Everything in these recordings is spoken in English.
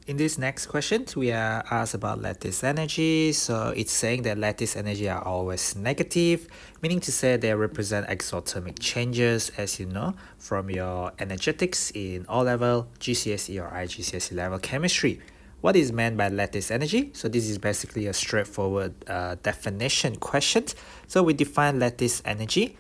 In this next question, we are asked about lattice energy. So it's saying that lattice energy are always negative, meaning to say they represent exothermic changes, as you know, from your energetics in O-level, GCSE or IGCSE level chemistry. What is meant by lattice energy? So this is basically a straightforward definition question. So we define lattice energy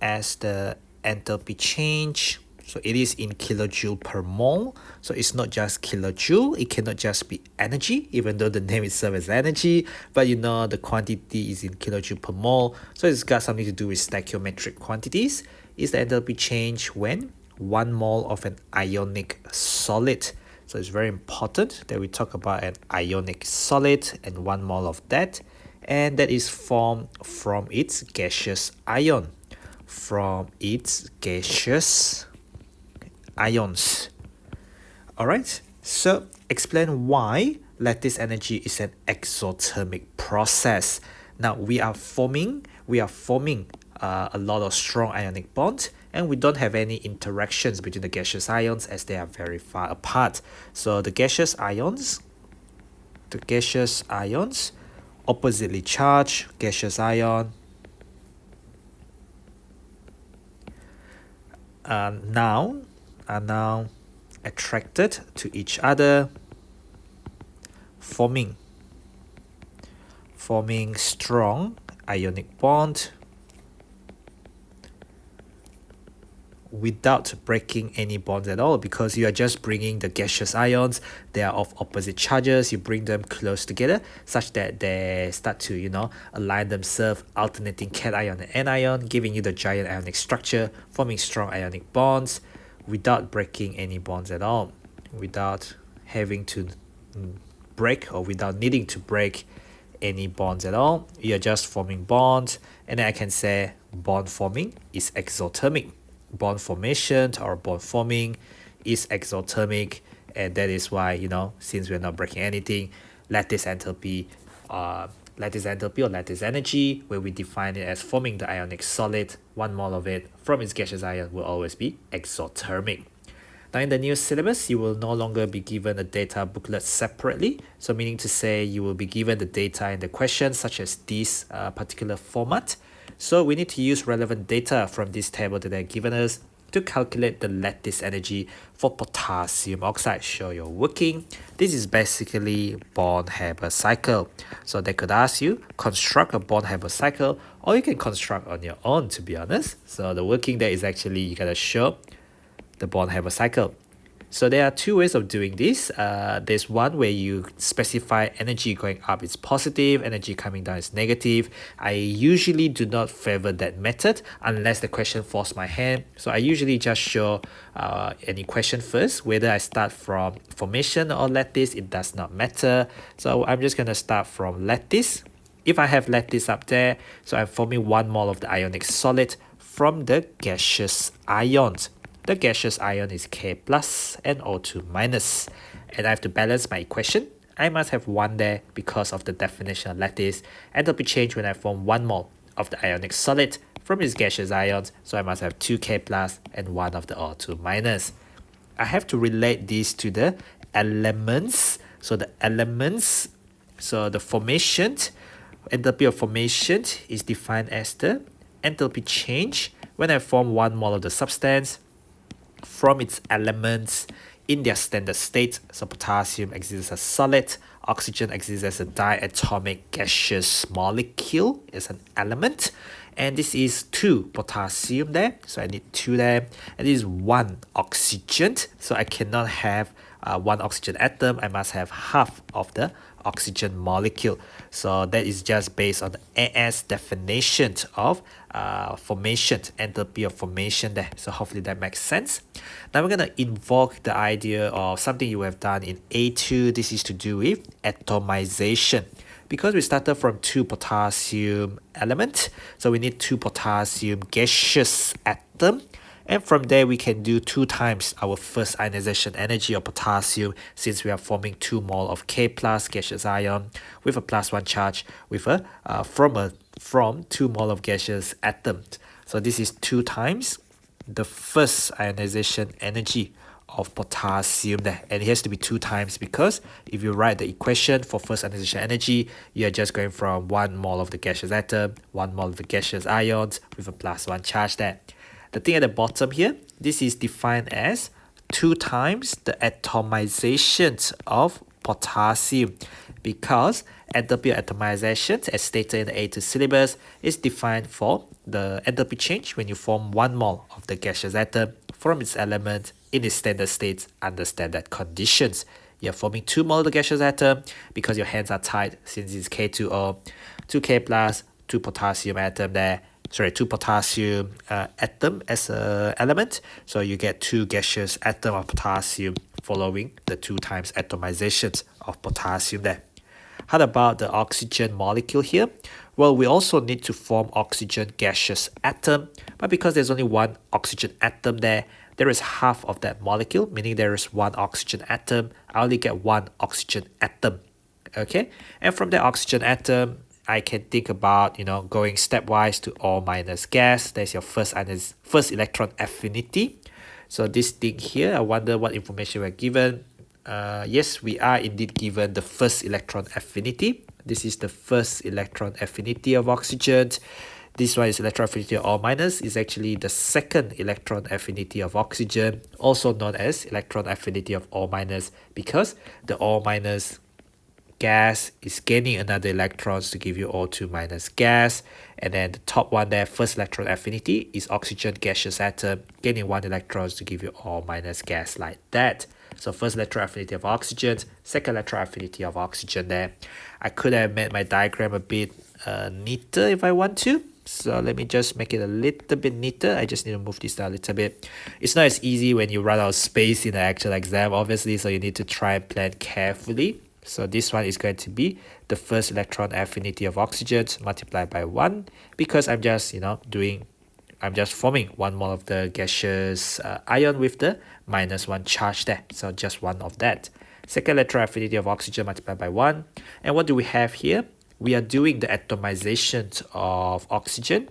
as the enthalpy change. So it is in kilojoule per mole. So it's not just kilojoule. It cannot just be energy, even though the name itself is energy. But you know the quantity is in kilojoule per mole. So it's got something to do with stoichiometric quantities. Is the enthalpy change when 1 mole of an ionic solid. So it's very important that we talk about an ionic solid and 1 mole of that. And that is formed from its gaseous ion. From its gaseous ions. Alright, so explain why lattice energy is an exothermic process. Now we are forming a lot of strong ionic bonds, and we don't have any interactions between the gaseous ions as they are very far apart. So the gaseous ions, oppositely charged gaseous ion, are now attracted to each other, forming strong ionic bond without breaking any bonds at all, because you are just bringing the gaseous ions. They are of opposite charges. You bring them close together such that they start to align themselves, alternating cation and anion, giving you the giant ionic structure, forming strong ionic bonds without breaking any bonds at all, without having to break or without needing to break any bonds at all. You're just forming bonds, and then I can say bond forming is exothermic. Bond formation or bond forming is exothermic, and that is why, since we're not breaking anything, lattice enthalpy or lattice energy, where we define it as forming the ionic solid, 1 mole of it from its gaseous ion, will always be exothermic. Now in the new syllabus, you will no longer be given a data booklet separately. So meaning to say you will be given the data in the question such as this particular format. So we need to use relevant data from this table that they're given us to calculate the lattice energy for potassium oxide. Show your working. This is basically Born-Haber cycle. So they could ask you, construct a Born-Haber cycle, or you can construct on your own, to be honest. So the working there is actually, you gotta show the Born-Haber cycle. So there are 2 ways of doing this. There's one where you specify energy going up is positive, energy coming down is negative. I usually do not favor that method unless the question forces my hand. So I usually just show any question first. Whether I start from formation or lattice, it does not matter. So I'm just going to start from lattice. If I have lattice up there, so I'm forming 1 mole of the ionic solid from the gaseous ions. The gaseous ion is K plus and O2 minus. And I have to balance my equation. I must have 1 there because of the definition of lattice. Enthalpy change when I form 1 mole of the ionic solid from its gaseous ions. So I must have 2K plus and 1 of the O2 minus. I have to relate these to the elements. So the elements, so the formation, enthalpy of formation is defined as the enthalpy change when I form 1 mole of the substance from its elements in their standard state. So potassium exists as a solid, oxygen exists as a diatomic gaseous molecule, as an element, and this is 2 potassium there, so I need 2 there, and this is 1 oxygen, so I cannot have 1 oxygen atom, I must have half of the oxygen molecule. So that is just based on the AS definition of formation, enthalpy of formation there. So hopefully that makes sense. Now we're going to invoke the idea of something you have done in A2. This is to do with atomization. Because we started from 2 potassium element, so we need 2 potassium gaseous atom. And from there, we can do 2 times our first ionization energy of potassium, since we are forming 2 mole of K plus gaseous ion with a +1 charge with from 2 mole of gaseous atom. So this is 2 times the first ionization energy of potassium there, and it has to be 2 times because if you write the equation for first ionization energy, you are just going from 1 mole of the gaseous atom, 1 mole of the gaseous ions with a +1 charge there. The thing at the bottom here, this is defined as 2 times the atomization of potassium, because enthalpy of atomization, as stated in the A2 syllabus, is defined for the enthalpy change when you form 1 mole of the gaseous atom from its element in its standard states under standard conditions. You're forming 2 mole of the gaseous atom because your hands are tied since it's K2O, 2K plus 2 potassium atom there. Sorry, 2 potassium atom as a element. So you get 2 gaseous atom of potassium following the 2 times atomizations of potassium there. How about the oxygen molecule here? Well, we also need to form oxygen gaseous atom, but because there's only 1 oxygen atom there is half of that molecule, meaning there is 1 oxygen atom. I only get 1 oxygen atom. Okay, and from that oxygen atom, I can think about, going stepwise to O minus gas. That's your first electron affinity. So this thing here, I wonder what information we're given. Yes, we are indeed given the first electron affinity. This is the first electron affinity of oxygen. This one is electron affinity of O minus, is actually the second electron affinity of oxygen, also known as electron affinity of O minus, because the O minus gas is gaining another electrons to give you O2 minus gas, and then the top one there, first electron affinity, is oxygen gaseous atom gaining 1 electrons to give you O minus gas, like that. So first electron affinity of oxygen, second electron affinity of oxygen there. I could have made my diagram a bit neater if I want to. So let me just make it a little bit neater. I just need to move this down a little bit. It's not as easy when you run out of space in the actual exam, obviously, so you need to try and plan carefully. So this one is going to be the first electron affinity of oxygen multiplied by 1, because I'm just, I'm just forming 1 mole of the gaseous ion with the -1 charge there. So just 1 of that. Second electron affinity of oxygen multiplied by 1. And what do we have here? We are doing the atomization of oxygen.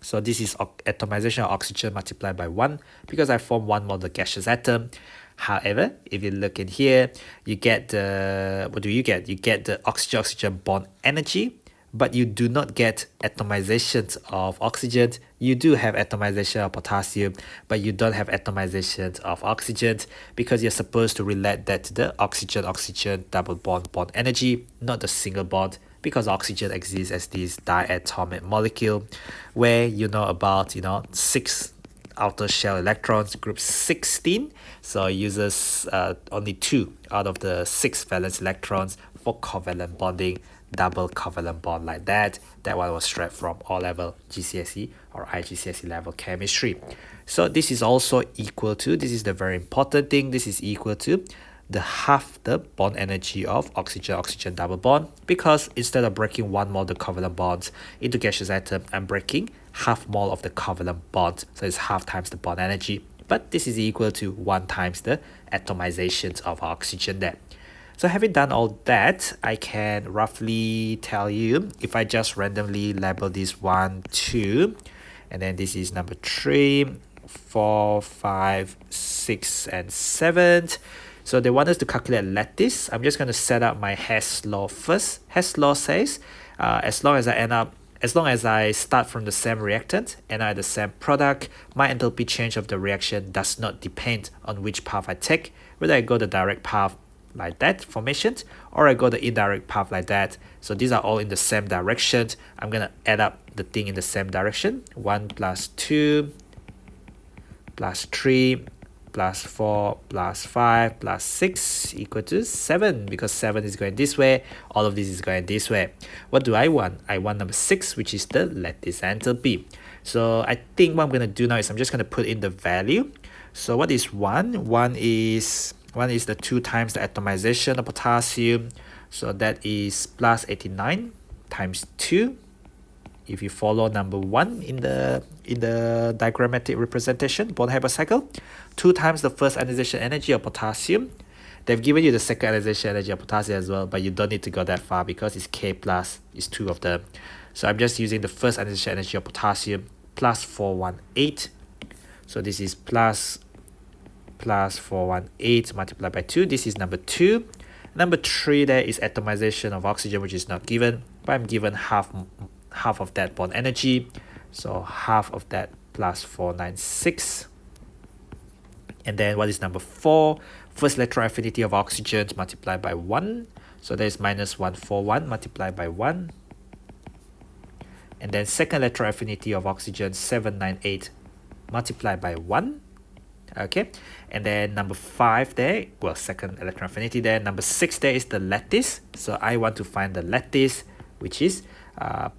So this is atomization of oxygen multiplied by 1 because I form 1 mole of the gaseous atom. However, if you look in here, you get the, what do you get? You get the oxygen-oxygen bond energy, but you do not get atomization of oxygen. You do have atomization of potassium, but you don't have atomization of oxygen because you're supposed to relate that to the oxygen-oxygen double bond energy, not the single bond, because oxygen exists as this diatomic molecule where you know about 6 outer shell electrons, group 16, so it uses only 2 out of the 6 valence electrons for covalent bonding, double covalent bond like that. That one was straight from O-level GCSE or IGCSE level chemistry. So this is also equal to, this is the very important thing, this is equal to the half the bond energy of oxygen-oxygen double bond, because instead of breaking 1 mole of the covalent bonds into gaseous atom, I'm breaking half mole of the covalent bond, so it's half times the bond energy, but this is equal to 1 times the atomizations of oxygen there. So having done all that, I can roughly tell you, if I just randomly label this 1, 2, and then this is number 3, 4, 5, 6, and 7. So they want us to calculate lattice. I'm just going to set up my Hess law first. Hess law says, as long as I start from the same reactant and I have the same product, my enthalpy change of the reaction does not depend on which path I take, whether I go the direct path like that formation or I go the indirect path like that. So these are all in the same direction. I'm going to add up the thing in the same direction. 1 plus 2 plus 3 plus 4 plus 5 plus 6 equal to 7, because 7 is going this way, all of this is going this way. What do I want? I want number 6, which is the lattice enthalpy. So I think what I'm going to do now is I'm just going to put in the value. So what is 1? 1 is the 2 times the atomization of potassium, so that is plus 89 times 2. If you follow number 1 in the diagrammatic representation, bond hypercycle, 2 times the first ionization energy of potassium. They've given you the second ionization energy of potassium as well, but you don't need to go that far because it's K plus, it's 2 of them. So I'm just using the first ionization energy of potassium plus 418. So this is plus plus 418 multiplied by 2. This is number 2. Number 3 there is atomization of oxygen, which is not given, but I'm given half of that bond energy. So half of that plus 496. And then what is number 4? First electron affinity of oxygen multiplied by 1. So that is minus 141 multiplied by 1. And then second electron affinity of oxygen 798 multiplied by 1. Okay, and then number 5 there, well, second electron affinity there. Number 6 there is the lattice. So I want to find the lattice, which is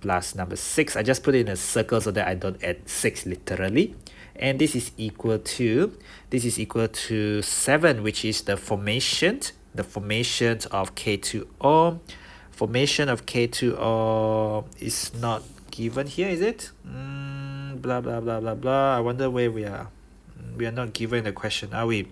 plus number 6. I just put it in a circle so that I don't add 6 literally. And this is equal to 7, which is the formation of K2O. Formation of K2O is not given here, is it? Blah blah blah blah blah. I wonder where we are. We are not given the question, are we?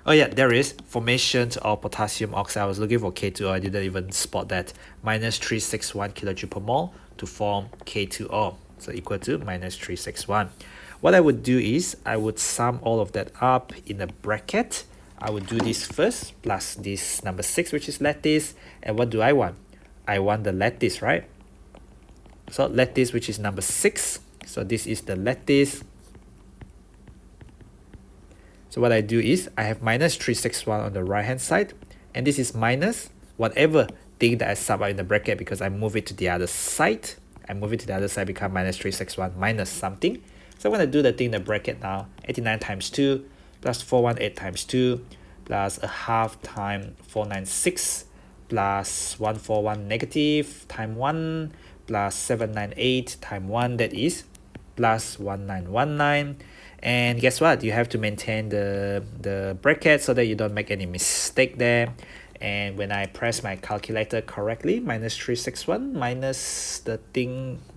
Oh yeah, there is formation of potassium oxide. I was looking for K2O. I didn't even spot that. Minus 361 kJ per mole to form K2O. So equal to minus 361. What I would do is I would sum all of that up in a bracket. I would do this first plus this number 6, which is lattice. And what do I want? I want the lattice, right? So lattice, which is number 6. So this is the lattice. So what I do is I have minus 361 on the right hand side, and this is minus whatever thing that I sub out in the bracket, because I move it to the other side. Become minus 361 minus something. So I'm going to do the thing in the bracket now. 89 times 2 plus 418 times 2 plus a half times 496 plus 141 negative times 1 plus 798 times 1, that is plus 1919. And guess what? You have to maintain the bracket so that you don't make any mistake there. And when I press my calculator correctly, minus 361 minus the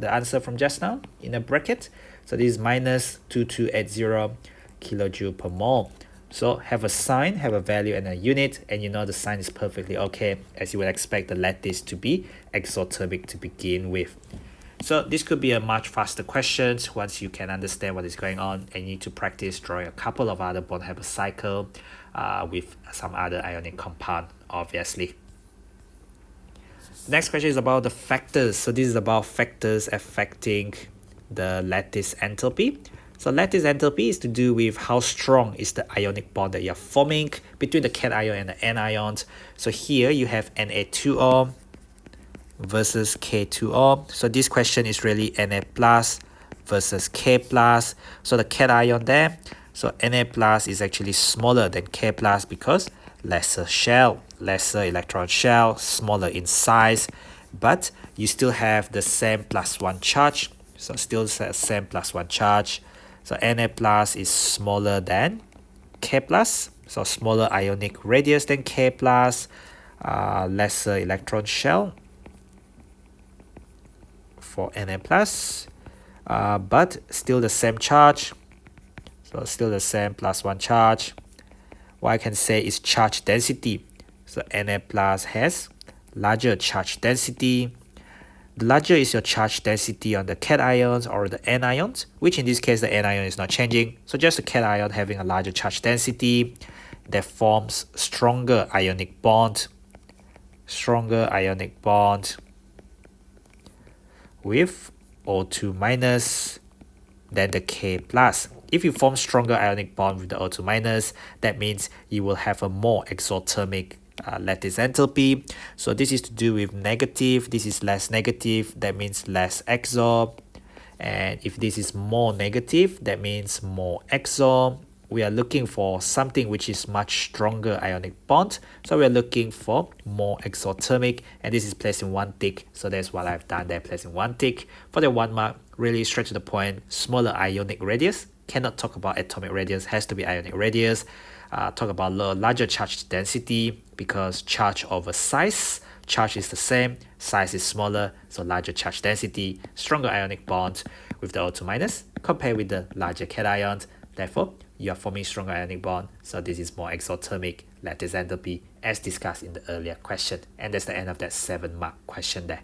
answer from just now in a bracket. So this is minus 2280 kilojoule per mole. So have a sign, have a value and a unit, and you know the sign is perfectly okay, as you would expect the lattice to be exothermic to begin with. So this could be a much faster question once you can understand what is going on, and you need to practice drawing a couple of other bond habit cycle with some other ionic compound, obviously. Next question is about the factors. So this is about factors affecting the lattice enthalpy. So lattice enthalpy is to do with how strong is the ionic bond that you're forming between the cation and the anions. So here you have Na2O versus K2O. So this question is really Na plus versus K plus. So the cation there, so Na plus is actually smaller than K plus because lesser shell, lesser electron shell, smaller in size, but you still have the same +1 charge. So still the same +1 charge. So Na plus is smaller than K plus, so smaller ionic radius than K plus, lesser electron shell for Na plus, but still the same charge. So still the same +1 charge. What I can say is charge density. So Na plus has larger charge density. The larger is your charge density on the cations or the anions, which in this case the anion is not changing. So just the cation having a larger charge density that forms stronger ionic bond with O2 minus than the K plus. If you form stronger ionic bond with the O2 minus, that means you will have a more exothermic lattice enthalpy. So this is to do with negative, this is less negative, that means less exo. And if this is more negative, that means more exo. We are looking for something which is much stronger ionic bond. So we are looking for more exothermic, and this is placed in 1 tick. So that's what I've done there, placing 1 tick. For the 1 mark, really straight to the point, smaller ionic radius. Cannot talk about atomic radius, has to be ionic radius. Talk about larger charge density because charge over size. Charge is the same, size is smaller, so larger charge density, stronger ionic bond with the O2 minus compared with the larger cations. Therefore, you are forming stronger ionic bond, so this is more exothermic lattice enthalpy as discussed in the earlier question. And that's the end of that 7 mark question there.